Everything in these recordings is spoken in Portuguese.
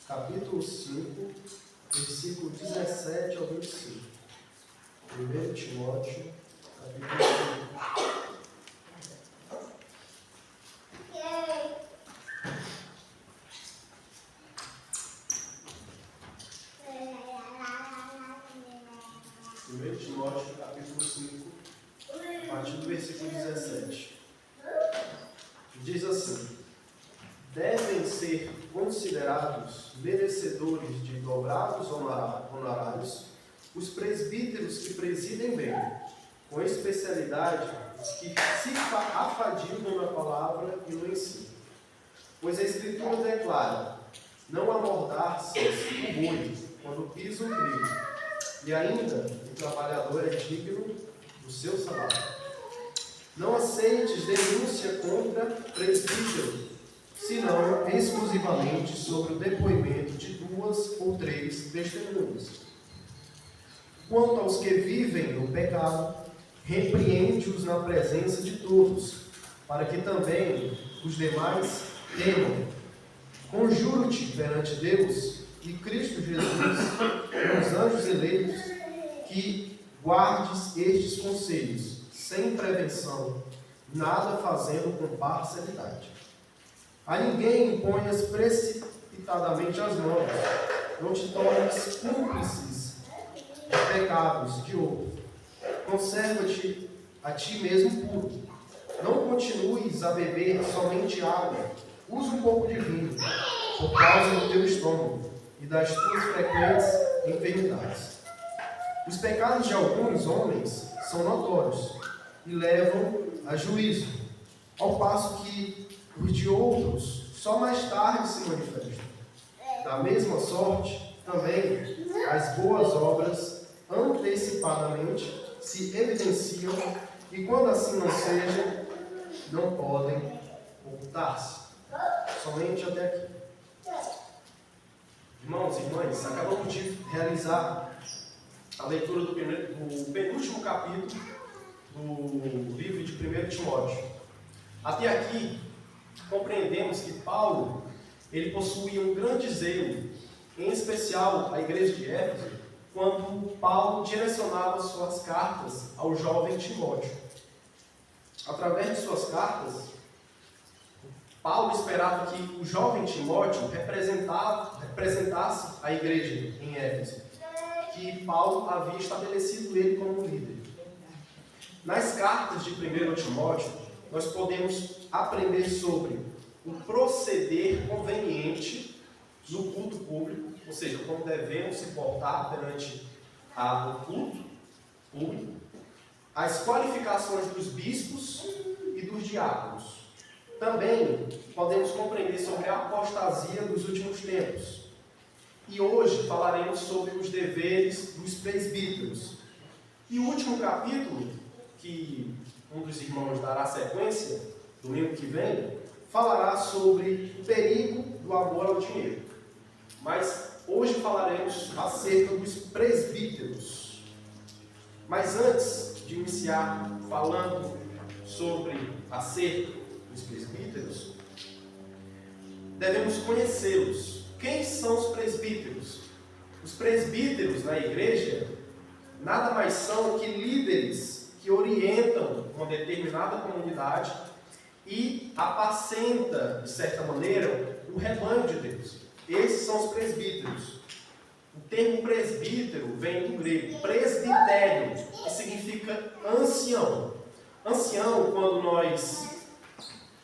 capítulo 5, versículo 17 ao 25. 1 Timóteo, capítulo 5. Timóteo, capítulo 5, a partir do versículo 17. Diz assim: devem ser considerados merecedores de dobrados honorários os presbíteros que presidem bem, com especialidade os que se afadigam na palavra e no ensino. Pois a Escritura declara: não amordaças o boi quando pisa o trigo, e ainda o trabalhador é digno do seu salário. Não aceites denúncia contra presbítero, senão exclusivamente sobre o depoimento de 2 ou 3 testemunhas. Quanto aos que vivem no pecado, repreende-os na presença de todos, para que também os demais temam. Conjuro-te perante Deus e Cristo Jesus e os anjos eleitos, que guardes estes conselhos, sem prevenção, nada fazendo com parcialidade. A ninguém imponhas precipitadamente as mãos, não te tornes cúmplices de pecados de outro. Conserva-te a ti mesmo puro. Não continues a beber somente água, usa um pouco de vinho, por causa do teu estômago e das tuas frequentes enfermidades. Os pecados de alguns homens são notórios e levam a juízo, ao passo que os de outros só mais tarde se manifestam. Da mesma sorte, também, as boas obras antecipadamente se evidenciam e, quando assim não seja, não podem ocultar-se. Somente até aqui. Irmãos e irmãs, acabamos de realizar a leitura do penúltimo capítulo do livro de 1 Timóteo. Até aqui, compreendemos que Paulo ele possuía um grande zelo, em especial a igreja de Éfeso, quando Paulo direcionava suas cartas ao jovem Timóteo. Através de suas cartas, Paulo esperava que o jovem Timóteo representasse a igreja em Éfeso, que Paulo havia estabelecido ele como líder. Nas cartas de 1 Timóteo, nós podemos aprender sobre o proceder conveniente no culto público, ou seja, como devemos se portar perante o culto público, as qualificações dos bispos e dos diáconos. Também podemos compreender sobre a apostasia dos últimos tempos. E hoje falaremos sobre os deveres dos presbíteros. E o último capítulo, que um dos irmãos dará sequência, domingo que vem, falará sobre o perigo do amor ao dinheiro. Mas hoje falaremos acerca dos presbíteros. Mas antes de iniciar falando sobre acerca dos presbíteros, devemos conhecê-los. Quem são os presbíteros? Os presbíteros na igreja nada mais são que líderes que orientam uma determinada comunidade e apacenta, de certa maneira, o rebanho de Deus. Esses são os presbíteros. O termo presbítero vem do grego presbitério, que significa ancião. Ancião, quando nós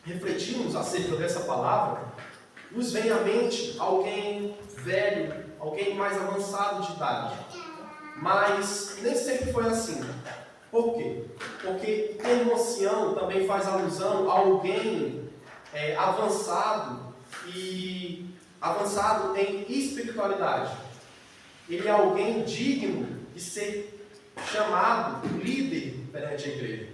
refletimos acerca dessa palavra, nos vem à mente alguém velho, alguém mais avançado de idade. Mas nem sempre foi assim. Por quê? Porque o termo ancião também faz alusão a alguém avançado em espiritualidade. Ele é alguém digno de ser chamado líder perante a igreja.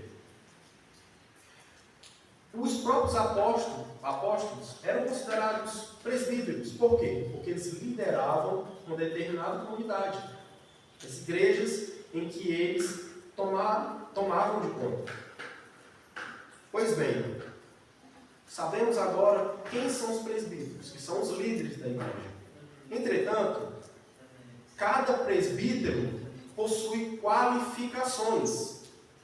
Os próprios apóstolos eram considerados presbíteros. Por quê? Porque eles lideravam uma determinada comunidade. As igrejas em que eles tomavam de conta. Pois bem, sabemos agora quem são os presbíteros, que são os líderes da igreja. Entretanto, cada presbítero possui qualificações,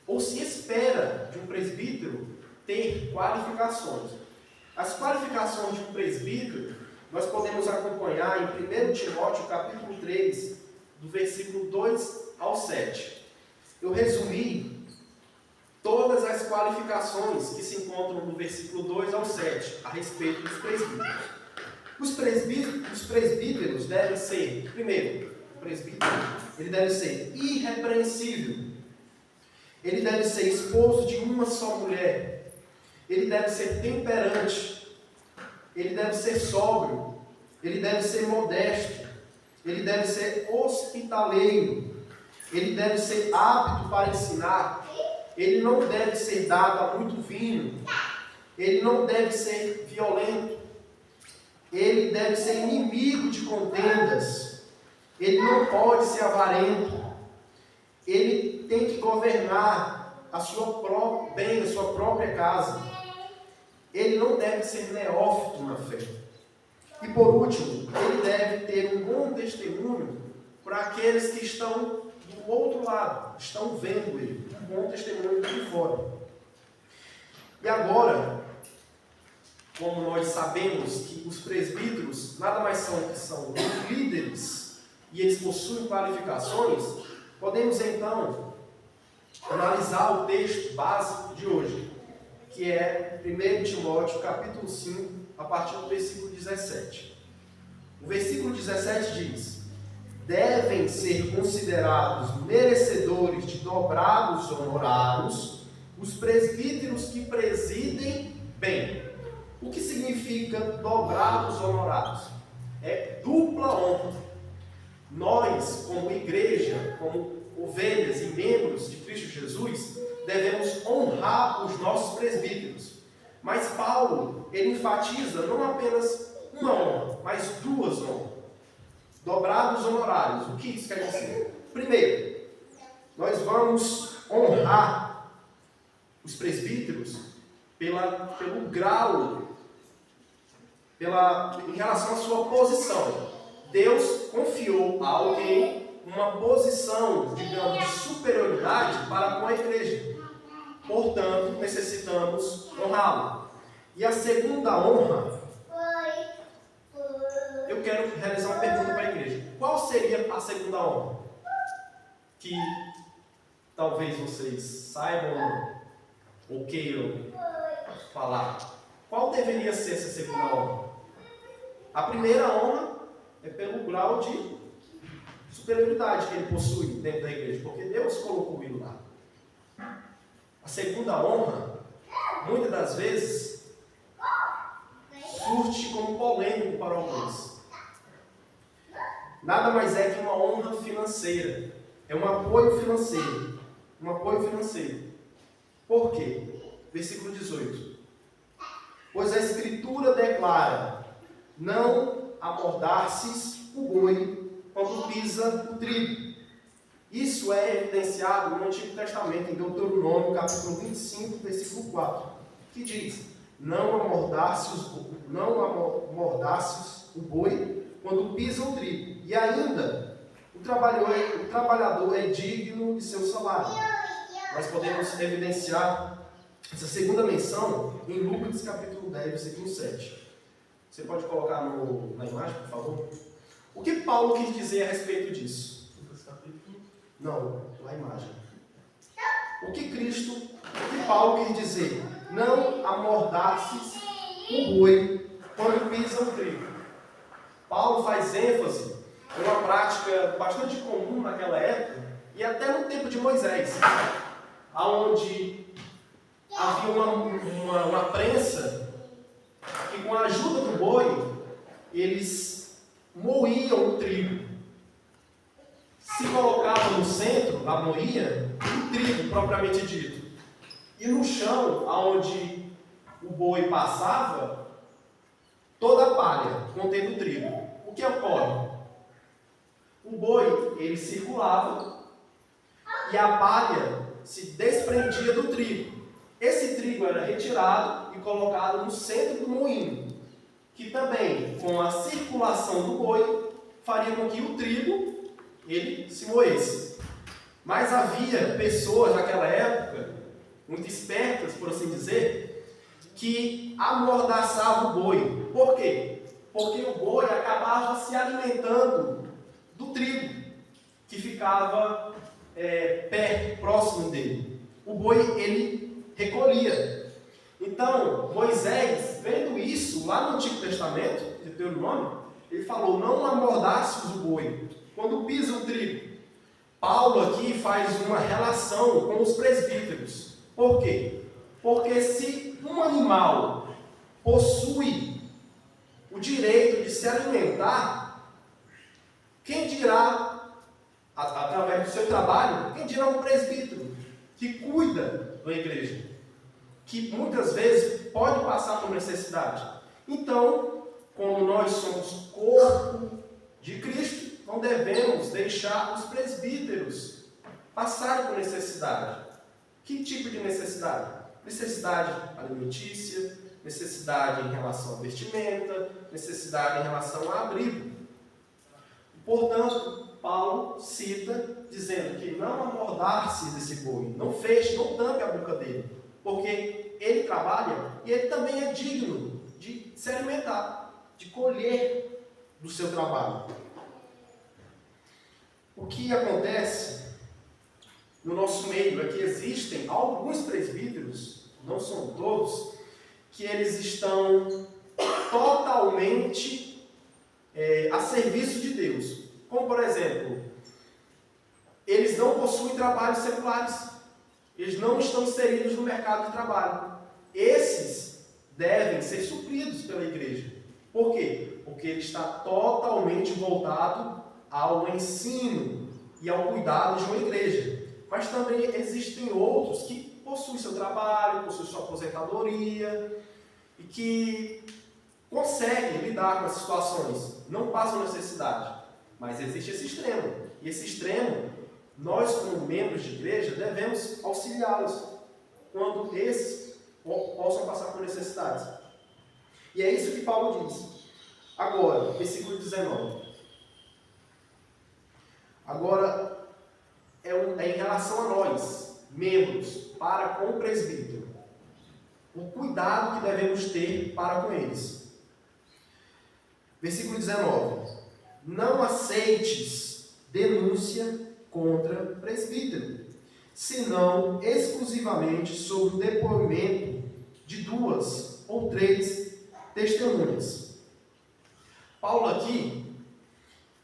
ou se espera de um presbítero ter qualificações. As qualificações de um presbítero nós podemos acompanhar em 1 Timóteo capítulo 3, do versículo 2 ao 7. Eu resumi todas as qualificações que se encontram no versículo 2 ao 7 a respeito dos presbíteros. Os presbíteros devem ser, primeiro, o presbítero, ele deve ser irrepreensível. Ele deve ser esposo de uma só mulher. Ele deve ser temperante. Ele deve ser sóbrio. Ele deve ser modesto. Ele deve ser hospitaleiro. Ele deve ser apto para ensinar. Ele não deve ser dado a muito vinho. Ele não deve ser violento. Ele deve ser inimigo de contendas. Ele não pode ser avarento. Ele tem que governar a sua própria casa. Ele não deve ser neófito na fé. E por último, ele deve ter um bom testemunho para aqueles que estão do outro lado, estão vendo ele. Um bom testemunho de fora. E agora, como nós sabemos que os presbíteros nada mais são que são líderes e eles possuem qualificações, podemos então analisar o texto básico de hoje, que é 1 Timóteo capítulo 5, a partir do versículo 17. O versículo 17 diz: devem ser considerados merecedores de dobrados honorários os presbíteros que presidem bem. O que significa dobrados honorários? É dupla honra. Nós, como igreja, como ovelhas e membros de Cristo Jesus, devemos honrar os nossos presbíteros. Mas Paulo, ele enfatiza não apenas uma honra, mas duas honras. Dobrados honorários. O que isso quer dizer? Primeiro, nós vamos honrar os presbíteros pelo grau, em relação à sua posição. Deus confiou a alguém uma posição, digamos, de superioridade para com a igreja. Portanto, necessitamos honrá-lo. E a segunda honra, eu quero realizar uma pergunta para a igreja. Qual seria a segunda honra? Que talvez vocês saibam ou queiram falar. Qual deveria ser essa segunda honra? A primeira honra é pelo grau de superioridade que ele possui dentro da igreja, porque Deus colocou ele lá. A segunda honra, muitas das vezes, surge como polêmico para alguns. Nada mais é que uma honra financeira. É um apoio financeiro. Um apoio financeiro. Por quê? Versículo 18. Pois a Escritura declara: não amordaces o boi quando pisa o trigo. Isso é evidenciado no Antigo Testamento, em Deuteronômio, capítulo 25, versículo 4, que diz: não amordaces o boi quando pisa o trigo. E ainda, o trabalhador é digno de seu salário. Nós podemos evidenciar essa segunda menção em Lucas, capítulo 10, versículo 7. Você pode colocar na imagem, por favor? O que Paulo quis dizer a respeito disso? Não, na imagem. O que Paulo quis dizer? Não amordaces o boi quando pisa o trigo. Paulo faz ênfase em uma prática bastante comum naquela época, e até no tempo de Moisés, onde havia uma prensa que, com a ajuda do boi, eles moíam o trigo. Se colocava no centro, a moinha, o trigo propriamente dito. E no chão, onde o boi passava, toda a palha contendo o trigo. O que ocorre? O boi, ele circulava e a palha se desprendia do trigo. Esse trigo era retirado e colocado no centro do moinho, que também, com a circulação do boi, faria com que o trigo ele se moesse. Mas havia pessoas naquela época, muito espertas, por assim dizer, que amordaçavam o boi. Por quê? Porque o boi acabava se alimentando do trigo que ficava perto, próximo dele. O boi, ele recolhia. Então, Moisés, vendo isso, lá no Antigo Testamento, de Deuteronômio, ele falou, não amordaçes o boi quando pisa o trigo. Paulo aqui faz uma relação com os presbíteros. Por quê? Porque se um animal possui o direito de se alimentar, quem dirá, através do seu trabalho, quem dirá um presbítero que cuida da igreja, que muitas vezes pode passar por necessidade. Então, como nós somos corpo de Cristo, não devemos deixar os presbíteros passarem por necessidade. Que tipo de necessidade? Necessidade alimentícia, necessidade em relação à vestimenta, necessidade em relação a abrigo. Portanto, Paulo cita dizendo que não amordace desse boi, não feche, não tampe a boca dele, porque ele trabalha e ele também é digno de se alimentar, de colher do seu trabalho. O que acontece no nosso meio é que existem alguns presbíteros, não são todos, que eles estão totalmente a serviço de Deus. Como, por exemplo, eles não possuem trabalhos seculares. Eles não estão inseridos no mercado de trabalho. Esses devem ser supridos pela igreja. Por quê? Porque ele está totalmente voltado ao ensino e ao cuidado de uma igreja. Mas também existem outros que possuem seu trabalho, possuem sua aposentadoria e que conseguem lidar com as situações, não passam necessidade. Mas existe esse extremo. E esse extremo, nós como membros de igreja, devemos auxiliá-los quando esses possam passar por necessidades. E é isso que Paulo diz. Agora, versículo 19. Agora, é em relação a nós, membros, para com o presbítero. O cuidado que devemos ter para com eles. Versículo 19. Não aceites denúncia contra presbítero, senão exclusivamente sob o depoimento de 2 ou 3 testemunhas. Paulo aqui,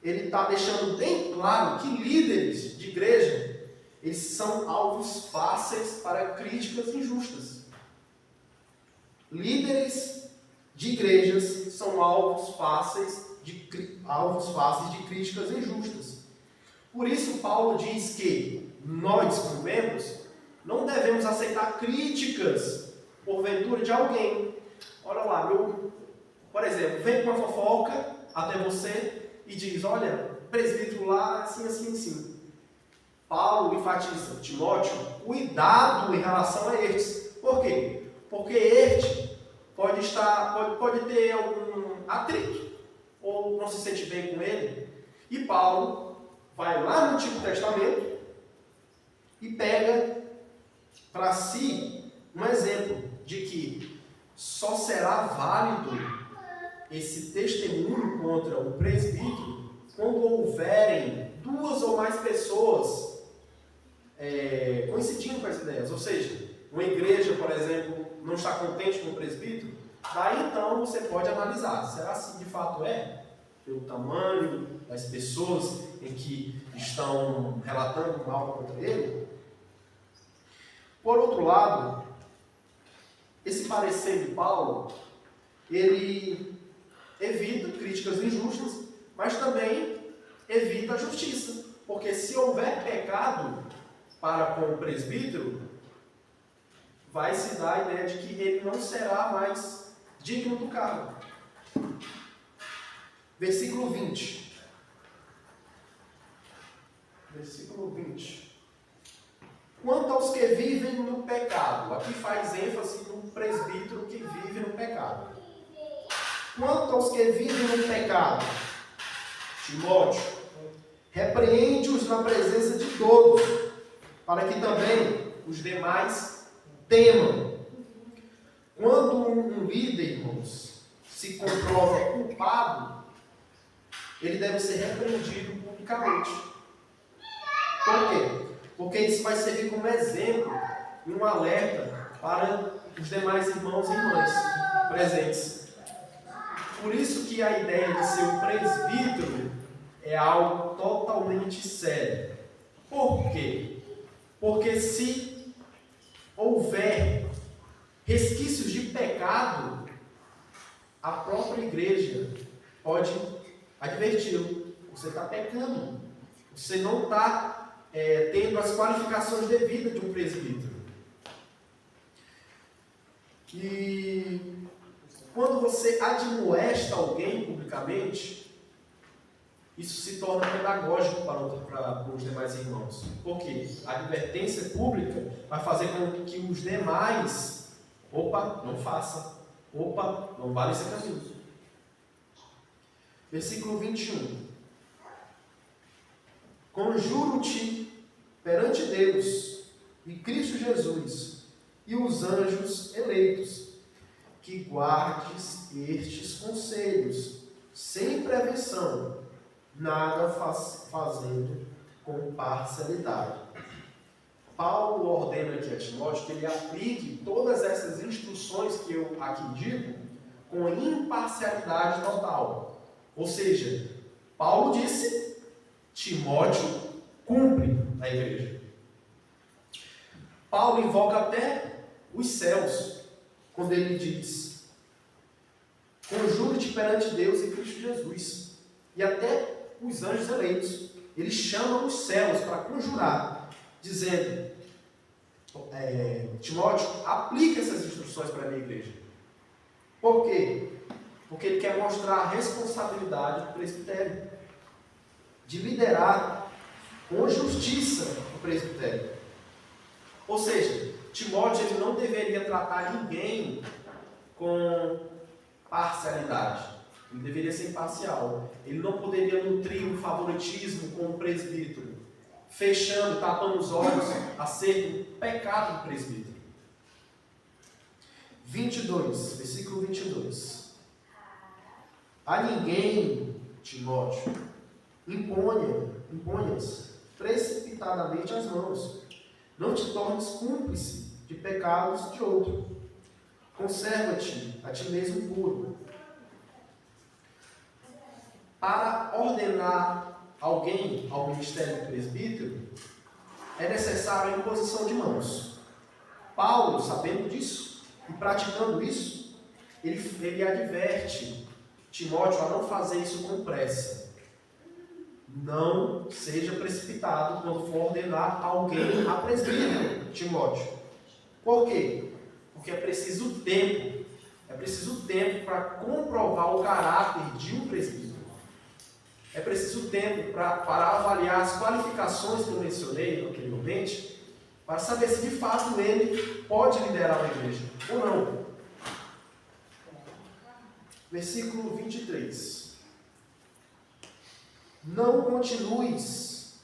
ele está deixando bem claro que líderes de igreja, eles são alvos fáceis para críticas injustas. Líderes de igrejas são alvos fáceis de críticas injustas. Por isso, Paulo diz que nós, como membros, não devemos aceitar críticas, porventura, de alguém. Olha lá, por exemplo, vem com uma fofoca até você e diz, olha, presbítero lá, assim, assim, assim. Paulo enfatiza, Timóteo, cuidado em relação a estes. Por quê? Porque este pode ter algum atrito, ou não se sente bem com ele. E Paulo vai lá no Antigo Testamento e pega para si um exemplo de que só será válido esse testemunho contra o presbítero quando houverem 2 ou mais pessoas coincidindo com as ideias. Ou seja, uma igreja, por exemplo, não está contente com o presbítero, daí então você pode analisar, será se de fato pelo tamanho das pessoas em que estão relatando mal contra ele? Por outro lado, esse parecer de Paulo, ele evita críticas injustas, mas também evita a justiça, porque se houver pecado para com o presbítero, vai se dar a ideia de que ele não será mais digno do cargo. Versículo 20. Versículo 20. Quanto aos que vivem no pecado, aqui faz ênfase no presbítero que vive no pecado. Quanto aos que vivem no pecado, Timóteo, repreende-os na presença de todos, para que também os demais temam. Quando um líder, irmãos, se comprova culpado, ele deve ser repreendido publicamente. Por quê? Porque isso vai servir como exemplo e um alerta para os demais irmãos e irmãs presentes. Por isso que a ideia de ser um presbítero é algo totalmente sério. Por quê? Porque se houver resquícios de pecado, a própria igreja pode adverti-lo. Você está pecando. Você não está tendo as qualificações devidas de um presbítero. E quando você admoesta alguém publicamente, isso se torna pedagógico para os demais irmãos. Porque a advertência pública vai fazer com que os demais, não façam. Não vale esse caminho. Versículo 21. Conjuro-te perante Deus e Cristo Jesus e os anjos eleitos, que guardes estes conselhos, sem prevenção, nada fazendo com parcialidade. Paulo ordena aqui a Timóteo que ele aplique todas essas instruções que eu aqui digo com imparcialidade total. Ou seja, Paulo disse, Timóteo cumpre na igreja. Paulo invoca até os céus, quando ele diz, conjuro-te perante Deus e Cristo Jesus, e até os anjos eleitos. Ele chama os céus para conjurar, dizendo, Timóteo, aplica essas instruções para a minha igreja. Por quê? Porque ele quer mostrar a responsabilidade do presbitério, de liderar com justiça o presbitério. Ou seja, Timóteo ele não deveria tratar ninguém com parcialidade. Ele deveria ser imparcial. Ele não poderia nutrir um favoritismo com o presbítero, fechando, tapando os olhos acerca do pecado do presbítero. 22, versículo 22. A ninguém, Timóteo, imponhas precipitadamente as mãos. Não te tornes cúmplice de pecados de outro. Conserva-te a ti mesmo puro. Para ordenar alguém ao ministério do presbítero, é necessária a imposição de mãos. Paulo, sabendo disso e praticando isso, ele adverte Timóteo a não fazer isso com pressa. Não seja precipitado quando for ordenar alguém a presbítero, Timóteo. Por quê? Porque é preciso tempo. É preciso tempo para comprovar o caráter de um presbítero. É preciso tempo para avaliar as qualificações que eu mencionei anteriormente, para saber se de fato ele pode liderar uma igreja ou não. Versículo 23. Não continues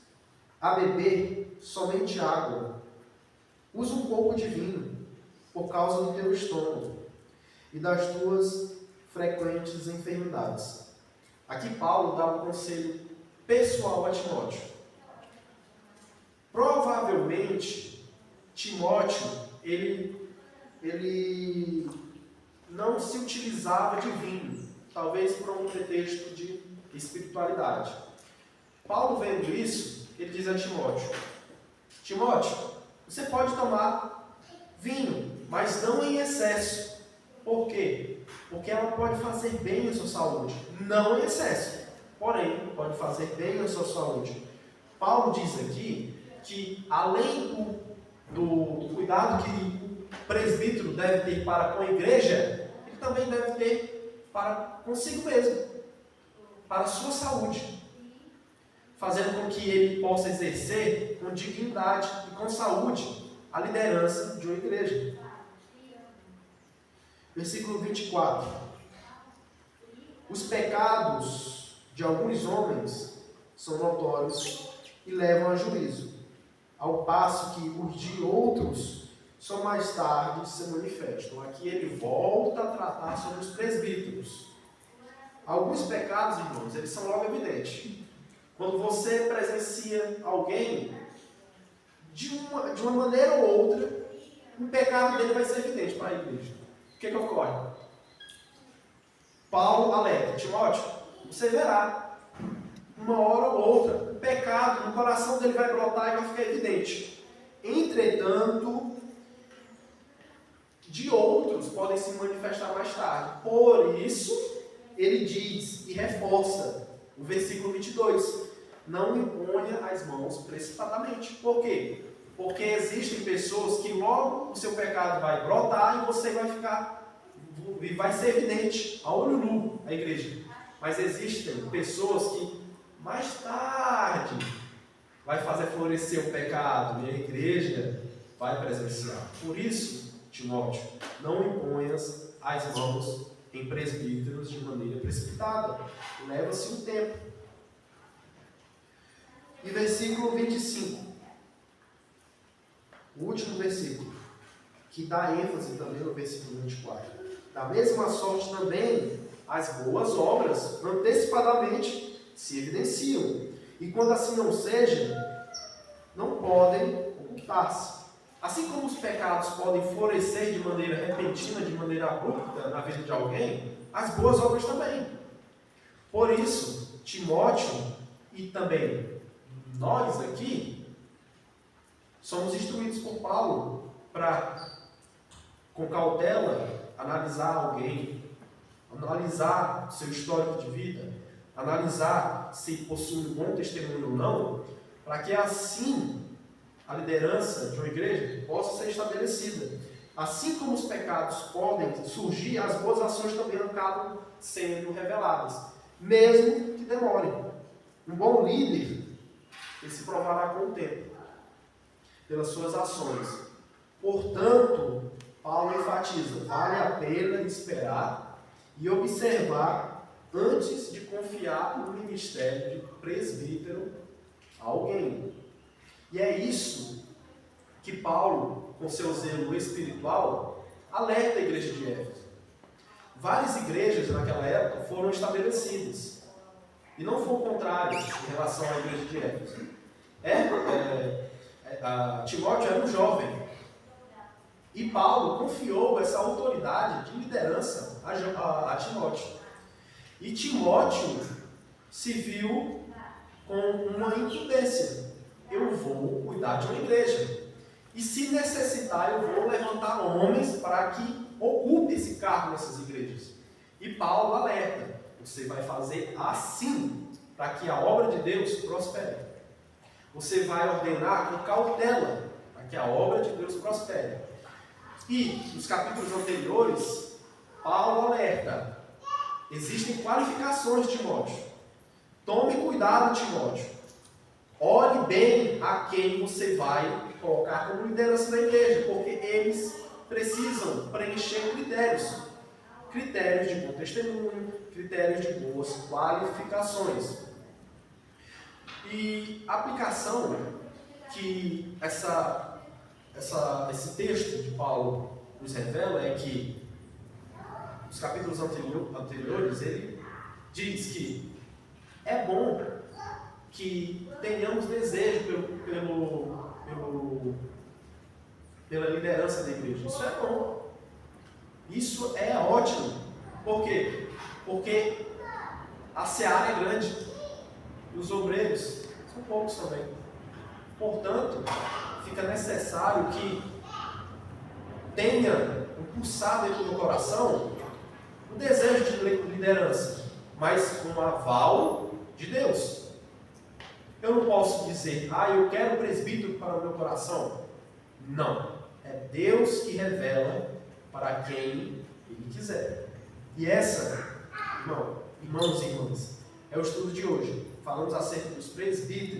a beber somente água. Usa um pouco de vinho, por causa do teu estômago e das tuas frequentes enfermidades. Aqui Paulo dá um conselho pessoal a Timóteo. Provavelmente, Timóteo, ele não se utilizava de vinho, talvez por um pretexto de espiritualidade. Paulo, vendo isso, ele diz a Timóteo, Timóteo, você pode tomar vinho, mas não em excesso. Por quê? Porque ela pode fazer bem à sua saúde, não em excesso, porém, pode fazer bem à sua saúde. Paulo diz aqui que, além do cuidado que o presbítero deve ter para com a igreja, ele também deve ter para consigo mesmo, para a sua saúde, fazendo com que ele possa exercer com dignidade e com saúde a liderança de uma igreja. Versículo 24. Os pecados de alguns homens são notórios e levam a juízo, ao passo que os de outros só mais tarde se manifestam. Aqui ele volta a tratar sobre os presbíteros. Alguns pecados, irmãos, eles são logo evidentes. Quando você presencia alguém, de uma maneira ou outra, o pecado dele vai ser evidente para a igreja. O que ocorre? Paulo alerta: Timóteo, você verá, uma hora ou outra, o pecado no coração dele vai brotar e vai ficar evidente. Entretanto, de outros podem se manifestar mais tarde. Por isso, ele diz e reforça o versículo 22. Não imponha as mãos precipitadamente. Por quê? Porque existem pessoas que logo o seu pecado vai brotar e você vai ser evidente, a olho nu, a igreja. Mas existem pessoas que mais tarde vai fazer florescer o pecado e a igreja vai presenciar. Por isso, Timóteo, não imponhas as mãos em presbíteros de maneira precipitada. Leva-se um tempo. E versículo 25. O último versículo, que dá ênfase também no versículo 24. Da mesma sorte também, as boas obras antecipadamente se evidenciam. E quando assim não seja, não podem ocultar-se. Assim como os pecados podem florescer de maneira repentina, de maneira abrupta na vida de alguém, as boas obras também. Por isso, Timóteo e também nós aqui somos instruídos por Paulo para, com cautela, analisar alguém, analisar seu histórico de vida, analisar se possui um bom testemunho ou não, para que assim a liderança de uma igreja possa ser estabelecida. Assim como os pecados podem surgir, as boas ações também acabam sendo reveladas, mesmo que demorem. Um bom líder, ele se provará com o tempo, pelas suas ações. Portanto, Paulo enfatiza: vale a pena esperar e observar antes de confiar no ministério de presbítero a alguém. E é isso que Paulo, com seu zelo espiritual, alerta a igreja de Éfeso. Várias igrejas naquela época foram estabelecidas. E não foi o contrário em relação à igreja de Éfeso. Timóteo era um jovem. E Paulo confiou essa autoridade de liderança a Timóteo. E Timóteo se viu com uma incumbência: eu vou cuidar de uma igreja. E se necessitar, eu vou levantar homens para que ocupe esse cargo nessas igrejas. E Paulo alerta: você vai fazer assim, para que a obra de Deus prospere. Você vai ordenar com cautela, para que a obra de Deus prospere. E, nos capítulos anteriores, Paulo alerta: existem qualificações, Timóteo. Tome cuidado, Timóteo. Olhe bem a quem você vai colocar como liderança da igreja, porque eles precisam preencher critérios. Critérios de bom testemunho, critérios de boas qualificações. E a aplicação que esse texto de Paulo nos revela é que, nos capítulos anteriores, ele diz que é bom que tenhamos desejo pela liderança da igreja. Isso é bom. Isso é ótimo. Por quê? Porque a seara é grande e os obreiros são poucos também. Portanto, fica necessário que tenha impulsado dentro do coração o desejo de liderança, mas com o aval de Deus. Eu não posso dizer: eu quero presbítero para o meu coração. Não. É Deus que revela para quem Ele quiser. E irmãos e irmãs, é o estudo de hoje. Falamos acerca dos presbíteros